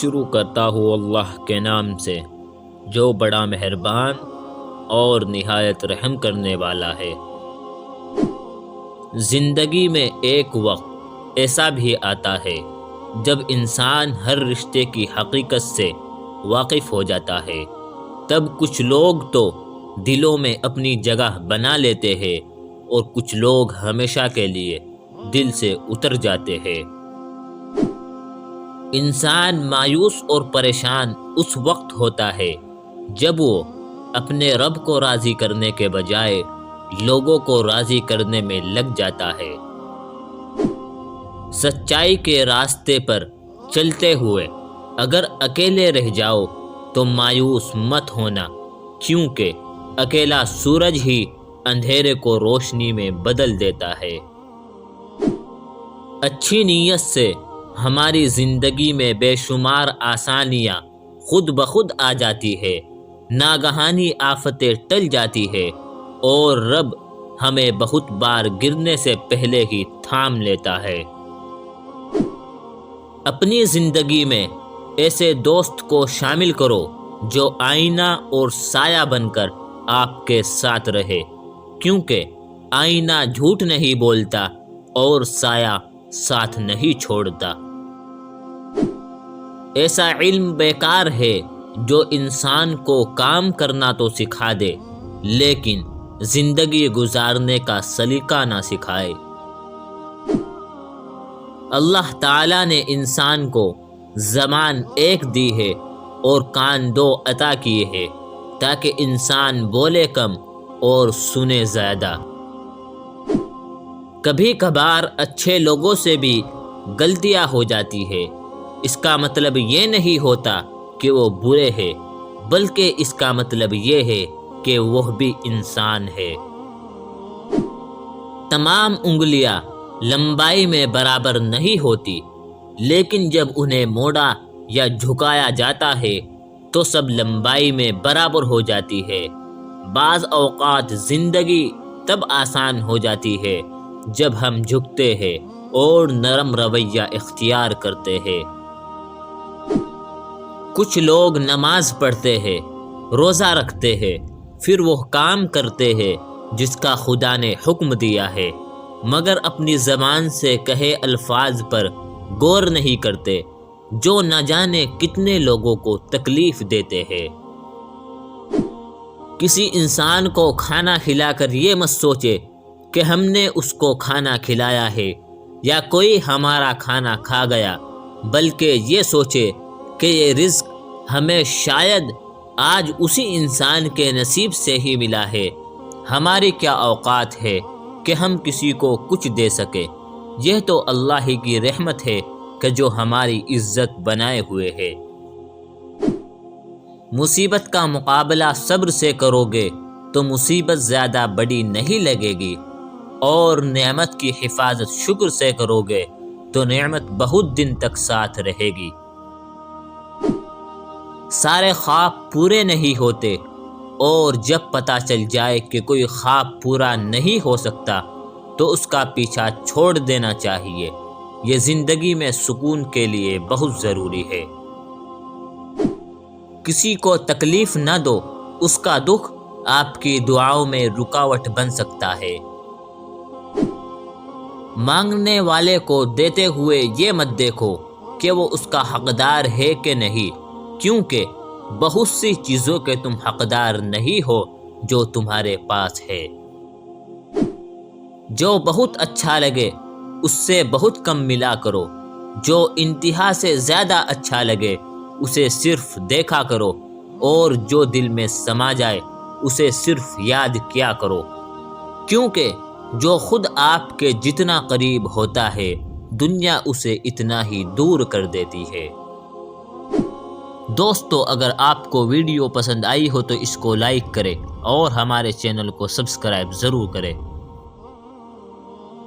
شروع کرتا ہوں اللہ کے نام سے جو بڑا مہربان اور نہایت رحم کرنے والا ہے۔ زندگی میں ایک وقت ایسا بھی آتا ہے جب انسان ہر رشتے کی حقیقت سے واقف ہو جاتا ہے۔ تب کچھ لوگ تو دلوں میں اپنی جگہ بنا لیتے ہیں اور کچھ لوگ ہمیشہ کے لیے دل سے اتر جاتے ہیں۔ انسان مایوس اور پریشان اس وقت ہوتا ہے جب وہ اپنے رب کو راضی کرنے کے بجائے لوگوں کو راضی کرنے میں لگ جاتا ہے۔ سچائی کے راستے پر چلتے ہوئے اگر اکیلے رہ جاؤ تو مایوس مت ہونا، کیونکہ اکیلا سورج ہی اندھیرے کو روشنی میں بدل دیتا ہے۔ اچھی نیت سے ہماری زندگی میں بے شمار آسانیاں خود بخود آ جاتی ہے، ناگہانی آفتیں ٹل جاتی ہے اور رب ہمیں بہت بار گرنے سے پہلے ہی تھام لیتا ہے۔ اپنی زندگی میں ایسے دوست کو شامل کرو جو آئینہ اور سایہ بن کر آپ کے ساتھ رہے، کیونکہ آئینہ جھوٹ نہیں بولتا اور سایہ ساتھ نہیں چھوڑتا۔ ایسا علم بیکار ہے جو انسان کو کام کرنا تو سکھا دے لیکن زندگی گزارنے کا سلیقہ نہ سکھائے۔ اللہ تعالیٰ نے انسان کو زبان ایک دی ہے اور کان دو عطا کیے ہیں تاکہ انسان بولے کم اور سنے زیادہ۔ کبھی کبھار اچھے لوگوں سے بھی غلطیاں ہو جاتی ہے، اس کا مطلب یہ نہیں ہوتا کہ وہ برے ہیں، بلکہ اس کا مطلب یہ ہے کہ وہ بھی انسان ہے۔ تمام انگلیاں لمبائی میں برابر نہیں ہوتی، لیکن جب انہیں موڑا یا جھکایا جاتا ہے تو سب لمبائی میں برابر ہو جاتی ہے۔ بعض اوقات زندگی تب آسان ہو جاتی ہے جب ہم جھکتے ہیں اور نرم رویہ اختیار کرتے ہیں۔ کچھ لوگ نماز پڑھتے ہیں، روزہ رکھتے ہیں، پھر وہ کام کرتے ہیں جس کا خدا نے حکم دیا ہے، مگر اپنی زبان سے کہے الفاظ پر غور نہیں کرتے جو نہ جانے کتنے لوگوں کو تکلیف دیتے ہیں۔ کسی انسان کو کھانا کھلا کر یہ مت سوچے کہ ہم نے اس کو کھانا کھلایا ہے یا کوئی ہمارا کھانا کھا گیا، بلکہ یہ سوچے کہ یہ رزق ہمیں شاید آج اسی انسان کے نصیب سے ہی ملا ہے۔ ہماری کیا اوقات ہے کہ ہم کسی کو کچھ دے سکے، یہ تو اللہ ہی کی رحمت ہے کہ جو ہماری عزت بنائے ہوئے ہے۔ مصیبت کا مقابلہ صبر سے کرو گے تو مصیبت زیادہ بڑی نہیں لگے گی، اور نعمت کی حفاظت شکر سے کرو گے تو نعمت بہت دن تک ساتھ رہے گی۔ سارے خواب پورے نہیں ہوتے، اور جب پتہ چل جائے کہ کوئی خواب پورا نہیں ہو سکتا تو اس کا پیچھا چھوڑ دینا چاہیے۔ یہ زندگی میں سکون کے لیے بہت ضروری ہے۔ کسی کو تکلیف نہ دو، اس کا دکھ آپ کی دعاؤں میں رکاوٹ بن سکتا ہے۔ مانگنے والے کو دیتے ہوئے یہ مت دیکھو کہ وہ اس کا حقدار ہے کہ نہیں، کیونکہ بہت سی چیزوں کے تم حقدار نہیں ہو جو تمہارے پاس ہے۔ جو بہت اچھا لگے اس سے بہت کم ملا کرو، جو انتہا سے زیادہ اچھا لگے اسے صرف دیکھا کرو، اور جو دل میں سما جائے اسے صرف یاد کیا کرو، کیونکہ جو خود آپ کے جتنا قریب ہوتا ہے دنیا اسے اتنا ہی دور کر دیتی ہے۔ دوستو، اگر آپ کو ویڈیو پسند آئی ہو تو اس کو لائک کریں اور ہمارے چینل کو سبسکرائب ضرور کریں۔